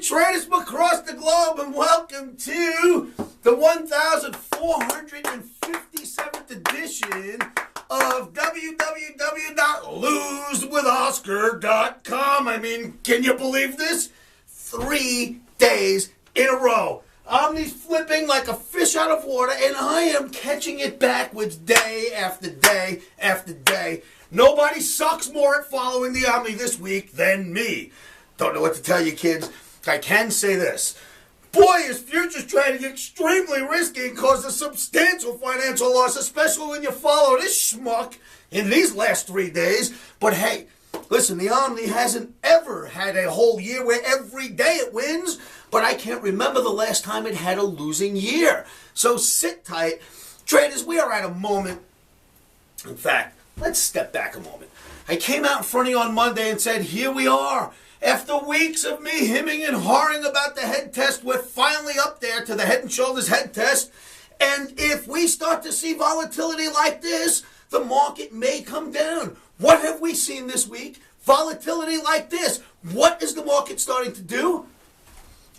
traders from across the globe, and welcome to the 1457th edition of www.losewithoscar.com. I mean, can you believe this? 3 days in a row. Omni's flipping like a fish out of water, and I am catching it backwards day after day after day. Nobody sucks more at following the Omni this week than me. Don't know what to tell you, kids. I can say this. Boy, is futures trading extremely risky and causes substantial financial loss, especially when you follow this schmuck in these last 3 days. But hey, listen, the Omni hasn't ever had a whole year where every day it wins, but I can't remember the last time it had a losing year. So sit tight. Traders, we are at a moment. In fact, let's step back a moment. I came out in front of you on Monday and said, here we are. After weeks of me hemming and hawing about the head test, we're finally up there to the head and shoulders head test. And if we start to see volatility like this, the market may come down. What have we seen this week? Volatility like this. What is the market starting to do?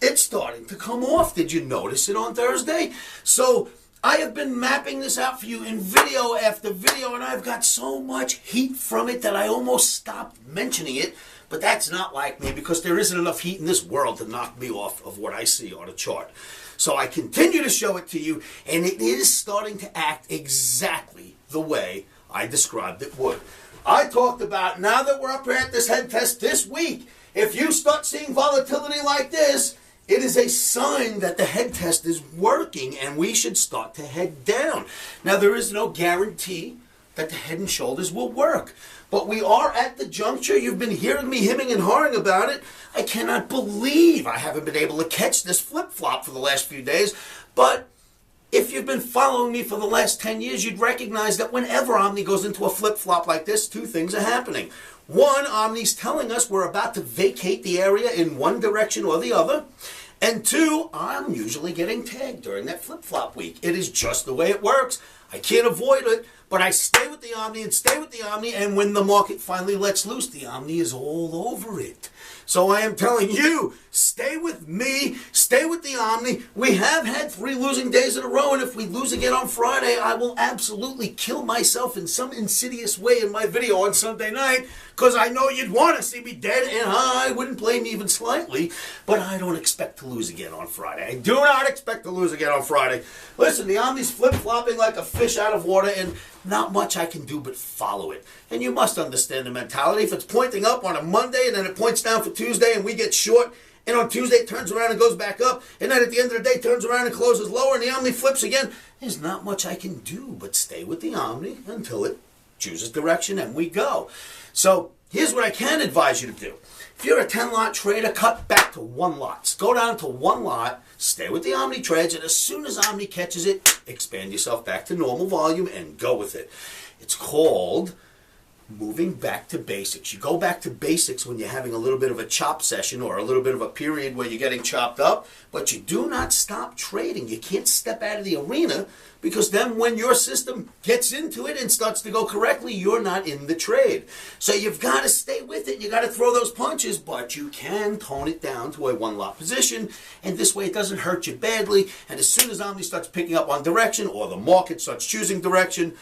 It's starting to come off. Did you notice it on Thursday? So I have been mapping this out for you in video after video, and I've got so much heat from it that I almost stopped mentioning it. But that's not like me, because there isn't enough heat in this world to knock me off of what I see on a chart. So I continue to show it to you, and it is starting to act exactly the way I described it would. I talked about, now that we're up here at this head test this week, if you start seeing volatility like this, it is a sign that the head test is working and we should start to head down. Now, there is no guarantee that the head and shoulders will work, but we are at the juncture. You've been hearing me hemming and hawing about it. I cannot believe I haven't been able to catch this flip-flop for the last few days, but if you've been following me for the last 10 years, you'd recognize that whenever Omni goes into a flip-flop like this, two things are happening. One, Omni's telling us we're about to vacate the area in one direction or the other. And two, I'm usually getting tagged during that flip-flop week. It is just the way it works. I can't avoid it, but I stay with the Omni and stay with the Omni, and when the market finally lets loose, the Omni is all over it. So I am telling you, stay with me, stay with the Omni. We have had 3 losing days in a row, and if we lose again on Friday, I will absolutely kill myself in some insidious way in my video on Sunday night, because I know you'd want to see me dead, and I wouldn't blame you even slightly, but I don't expect to lose again on Friday. I do not expect to lose again on Friday. Listen, the Omni's flip-flopping like a fish out of water, and not much I can do but follow it. And you must understand the mentality. If it's pointing up on a Monday and then it points down for Tuesday and we get short, and on Tuesday it turns around and goes back up, and then at the end of the day turns around and closes lower, and the Omni flips again, there's not much I can do but stay with the Omni until it chooses direction and we go. So here's what I can advise you to do. If you're a 10-lot trader, cut back to 1 lot. Go down to 1 lot, stay with the Omni trades, and as soon as Omni catches it, expand yourself back to normal volume and go with it. It's called moving back to basics. You go back to basics when you're having a little bit of a chop session or a little bit of a period where you're getting chopped up, but you do not stop trading. You can't step out of the arena, because then when your system gets into it and starts to go correctly, you're not in the trade. So you've got to stay with it. You got to throw those punches, but you can tone it down to a 1-lot position, and this way it doesn't hurt you badly. And as soon as Omni starts picking up on direction, or the market starts choosing direction,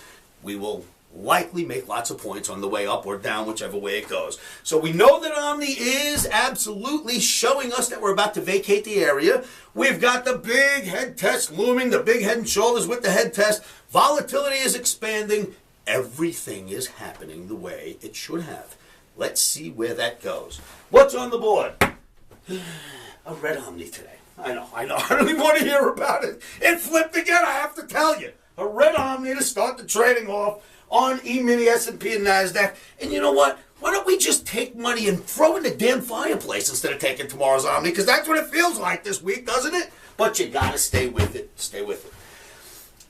we will likely make lots of points on the way up or down, whichever way it goes. So we know that Omni is absolutely showing us that we're about to vacate the area. We've got the big head test looming, the big head and shoulders with the head test. Volatility is expanding. Everything is happening the way it should have. Let's see where that goes. What's on the board? A red Omni today. I know. I don't even want to hear about it. It flipped again, I have to tell you. A red Omni to start the trading off on emini, S&P, and NASDAQ. And you know what? Why don't we just take money and throw in the damn fireplace instead of taking tomorrow's Omni? Because that's what it feels like this week, doesn't it? But you got to stay with it. Stay with it.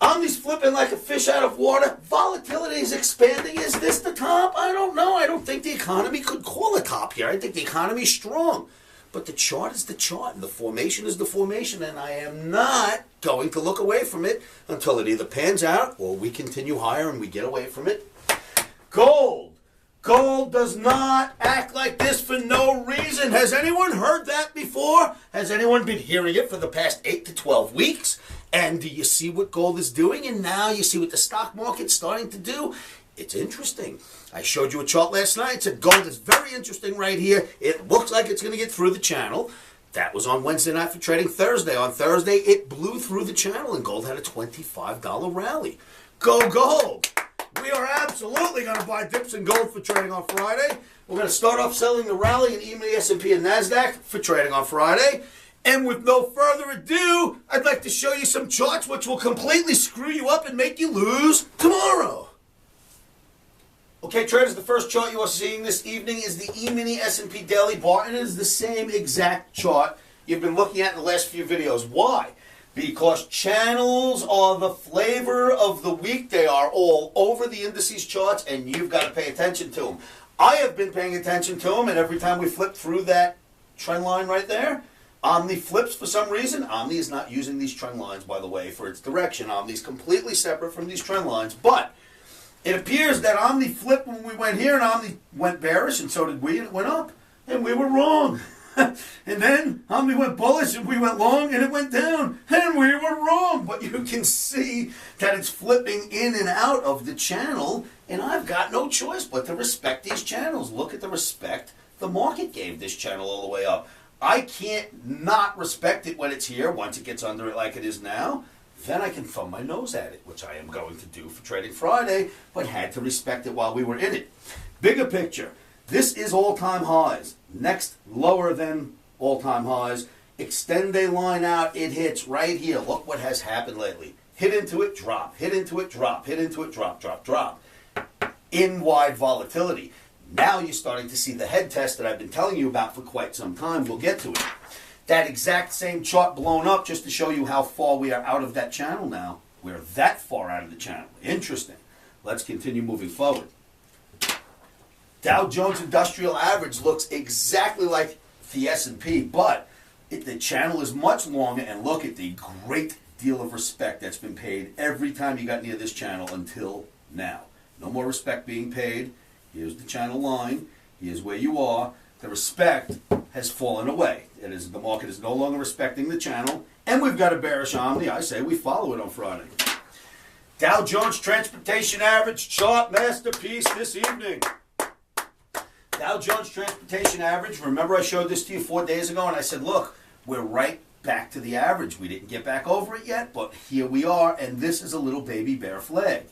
Omni's flipping like a fish out of water. Volatility is expanding. Is this the top? I don't know. I don't think the economy could call a top here. I think the economy's strong. But the chart is the chart, and the formation is the formation, and I am not going to look away from it until it either pans out or we continue higher and we get away from it. Gold. Gold does not act like this for no reason. Has anyone heard that before? Has anyone been hearing it for the past 8 to 12 weeks? And do you see what gold is doing? And now you see what the stock market's starting to do? It's interesting. I showed you a chart last night. It said gold is very interesting right here. It looks like it's going to get through the channel. That was on Wednesday night for trading Thursday. On Thursday, it blew through the channel and gold had a $25 rally. Go gold! We are absolutely going to buy dips in gold for trading on Friday. We're going to start off selling the rally in emini, S&P, and NASDAQ for trading on Friday. And with no further ado, I'd like to show you some charts which will completely screw you up and make you lose tomorrow. Okay, traders, the first chart you are seeing this evening is the emini S&P daily bar, and it is the same exact chart you've been looking at in the last few videos. Why? Because channels are the flavor of the week. They are all over the indices charts, and you've got to pay attention to them. I have been paying attention to them, and every time we flip through that trend line right there, Omni flips for some reason. Omni is not using these trend lines, by the way, for its direction. Omni is completely separate from these trend lines, but it appears that Omni flipped when we went here, and Omni went bearish, and so did we, and it went up, and we were wrong. And then Omni went bullish and we went long and it went down and we were wrong. But you can see that it's flipping in and out of the channel, and I've got no choice but to respect these channels. Look at the respect the market gave this channel all the way up. I can't not respect it when it's here. Once it gets under it like it is now, then I can thumb my nose at it, which I am going to do for Trading Friday, but had to respect it while we were in it. Bigger picture. This is all-time highs. Next, lower than all-time highs. Extend a line out, it hits right here. Look what has happened lately. Hit into it, drop. Hit into it, drop. Hit into it, drop, drop, drop. In wide volatility. Now you're starting to see the head test that I've been telling you about for quite some time. We'll get to it. That exact same chart blown up just to show you how far we are out of that channel now. We're that far out of the channel. Interesting. Let's continue moving forward. Dow Jones Industrial Average looks exactly like the S&P, but the channel is much longer, and look at the great deal of respect that's been paid every time you got near this channel until now. No more respect being paid. Here's the channel line. Here's where you are. The respect has fallen away. The market is no longer respecting the channel, and we've got a bearish Omni. I say we follow it on Friday. Dow Jones Transportation Average chart masterpiece this evening. Dow Jones Transportation Average, remember I showed this to you 4 days ago, and I said, look, we're right back to the average. We didn't get back over it yet, but here we are, and this is a little baby bear flag.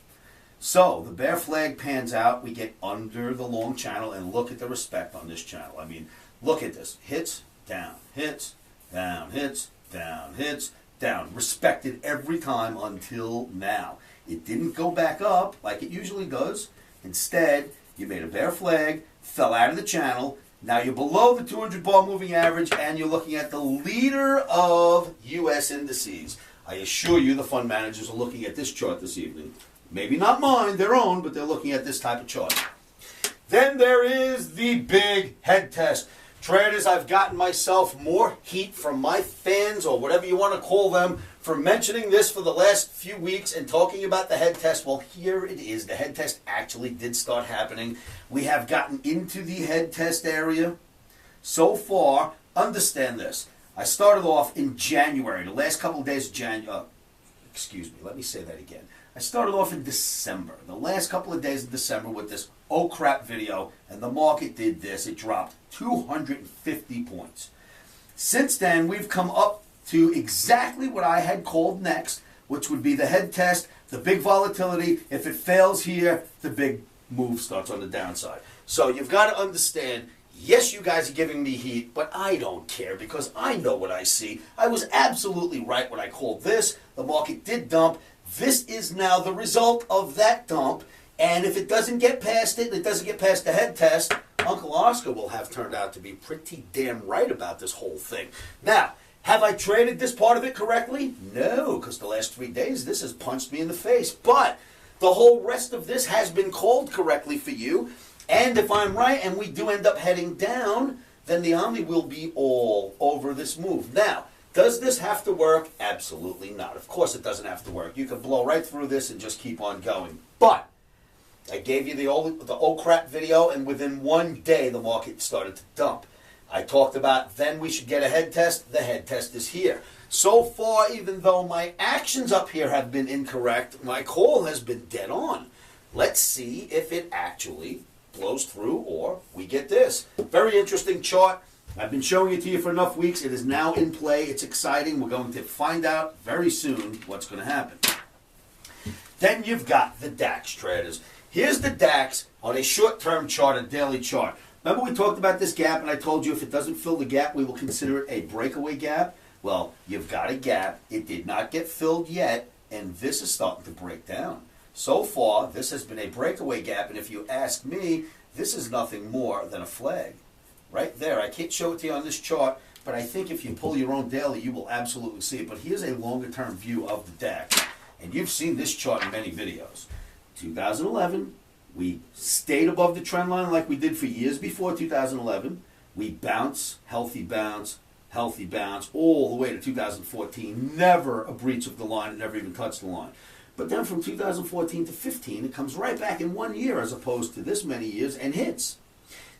So the bear flag pans out, we get under the long channel, and look at the respect on this channel. I mean, look at this. Hits, down, hits, down, hits, down, hits, down. Respected every time until now. It didn't go back up like it usually does. Instead, you made a bear flag, fell out of the channel. Now you're below the 200 bar moving average, and you're looking at the leader of U.S. indices. I assure you the fund managers are looking at this chart this evening. Maybe not mine, their own, but they're looking at this type of chart. Then there is the big head test. Traders, I've gotten myself more heat from my fans, or whatever you want to call them, for mentioning this for the last few weeks and talking about the head test. Well, here it is. The head test actually did start happening. We have gotten into the head test area. So far, understand this. I started off in January, the last couple of days of January. Excuse me, let me say that again. I started off in December, the last couple of days of December, with this oh crap video, and the market did this. It dropped 250 points. Since then, we've come up to exactly what I had called next, which would be the head test, the big volatility. If it fails here, the big move starts on the downside. So you've got to understand, yes, you guys are giving me heat, but I don't care because I know what I see. I was absolutely right when I called this. The market did dump. This is now the result of that dump, and if it doesn't get past it, it doesn't get past the head test, Uncle Oscar will have turned out to be pretty damn right about this whole thing. Now, have I traded this part of it correctly? No, because the last 3 days, this has punched me in the face. But the whole rest of this has been called correctly for you, and if I'm right and we do end up heading down, then the Omni will be all over this move. Now, does this have to work? Absolutely not. Of course it doesn't have to work. You can blow right through this and just keep on going. But I gave you the old crap video, and within one day the market started to dump. I talked about then we should get a head test. The head test is here. So far, even though my actions up here have been incorrect, my call has been dead on. Let's see if it actually blows through or we get this. Very interesting chart. I've been showing it to you for enough weeks. It is now in play. It's exciting. We're going to find out very soon what's going to happen. Then you've got the DAX traders. Here's the DAX on a short-term chart, a daily chart. Remember we talked about this gap, and I told you if it doesn't fill the gap, we will consider it a breakaway gap? Well, you've got a gap. It did not get filled yet, and this is starting to break down. So far, this has been a breakaway gap, and if you ask me, this is nothing more than a flag. Right there. I can't show it to you on this chart, but I think if you pull your own daily, you will absolutely see it. But here's a longer-term view of the DAX, and you've seen this chart in many videos. 2011, we stayed above the trend line like we did for years before 2011. We bounce, healthy bounce, all the way to 2014. Never a breach of the line. It never even touched the line. But then from 2014 to 15, it comes right back in 1 year as opposed to this many years and hits.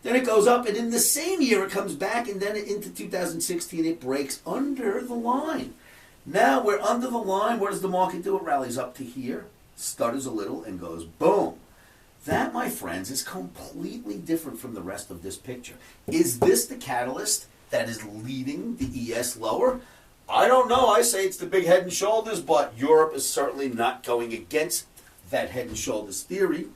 Then it goes up, and in the same year it comes back, and then into 2016 it breaks under the line. Now we're under the line. What does the market do? It rallies up to here, stutters a little, and goes boom. That, my friends, is completely different from the rest of this picture. Is this the catalyst that is leading the ES lower? I don't know. I say it's the big head and shoulders, but Europe is certainly not going against that head and shoulders theory.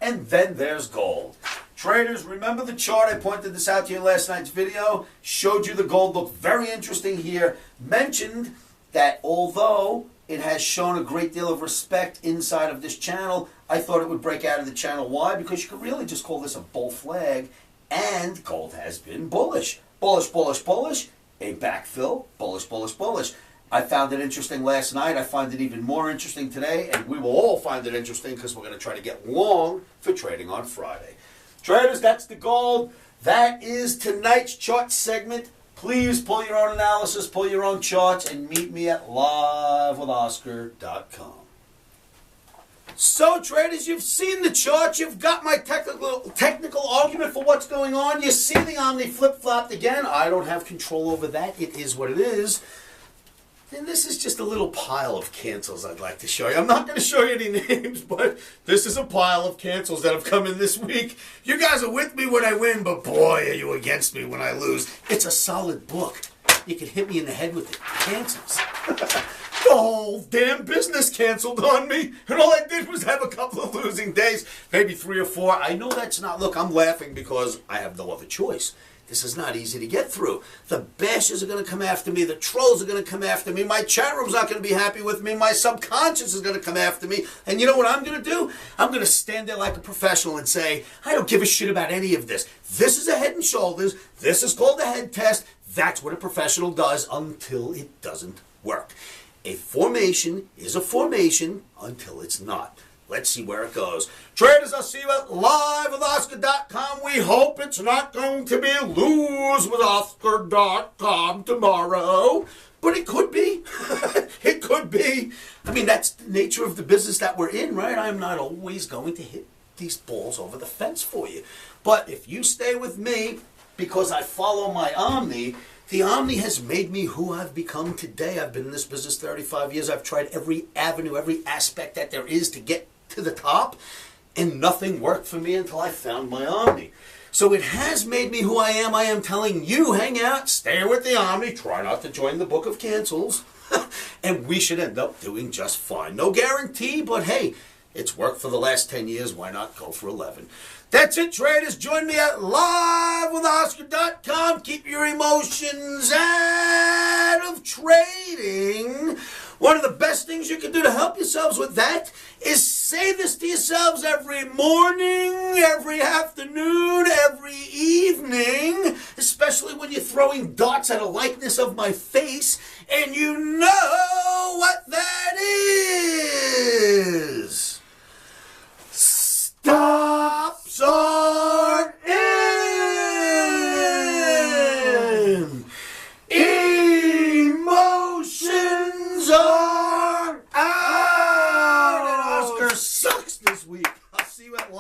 And then there's gold. Traders, remember the chart? I pointed this out to you in last night's video. Showed you the gold looked very interesting here. Mentioned that although it has shown a great deal of respect inside of this channel, I thought it would break out of the channel. Why? Because you could really just call this a bull flag, and gold has been bullish. Bullish, bullish, bullish. A backfill, bullish, bullish, bullish. I found it interesting last night. I find it even more interesting today, and we will all find it interesting because we're going to try to get long for trading on Friday. Traders, that's the gold. That is tonight's chart segment. Please pull your own analysis, pull your own charts, and meet me at livewithoscar.com. So, traders, you've seen the chart. You've got my technical argument for what's going on. You see the Omni flip-flopped again. I don't have control over that. It is what it is. And this is just a little pile of cancels I'd like to show you. I'm not going to show you any names, but this is a pile of cancels that have come in this week. You guys are with me when I win, but boy, are you against me when I lose. It's a solid book. You can hit me in the head with it. Cancels. The whole damn business canceled on me, and all I did was have a couple of losing days, maybe 3 or 4. I know that's not, look, I'm laughing because I have no other choice. This is not easy to get through. The bashers are going to come after me. The trolls are going to come after me. My chat room's not going to be happy with me. My subconscious is going to come after me. And you know what I'm going to do? I'm going to stand there like a professional and say, I don't give a shit about any of this. This is a head and shoulders. This is called a head test. That's what a professional does until it doesn't work. A formation is a formation until it's not. Let's see where it goes. Traders, I'll see you at livewithoscar.com. We hope it's not going to be losewithoscar.com tomorrow. But it could be. It could be. I mean, that's the nature of the business that we're in, right? I'm not always going to hit these balls over the fence for you. But if you stay with me, because I follow my Omni, the Omni has made me who I've become today. I've been in this business 35 years. I've tried every avenue, every aspect that there is to get to the top, and nothing worked for me until I found my Omni. So it has made me who I am. I am telling you, hang out, stay with the Omni, try not to join the book of cancels, and we should end up doing just fine. No guarantee, but hey, it's worked for the last 10 years. Why not go for 11? That's it, traders. Join me at livewithoscar.com. Keep your emotions out of trading. One of the best things you can do to help yourselves with that is say this to yourselves every morning, every afternoon, every evening, especially when you're throwing darts at a likeness of my face, and you know what that is. Stops are in. Emotions are out. And Oscar sucks this week. I'll see you at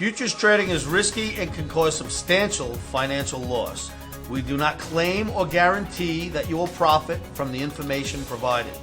Futures trading is risky and can cause substantial financial loss. We do not claim or guarantee that you will profit from the information provided.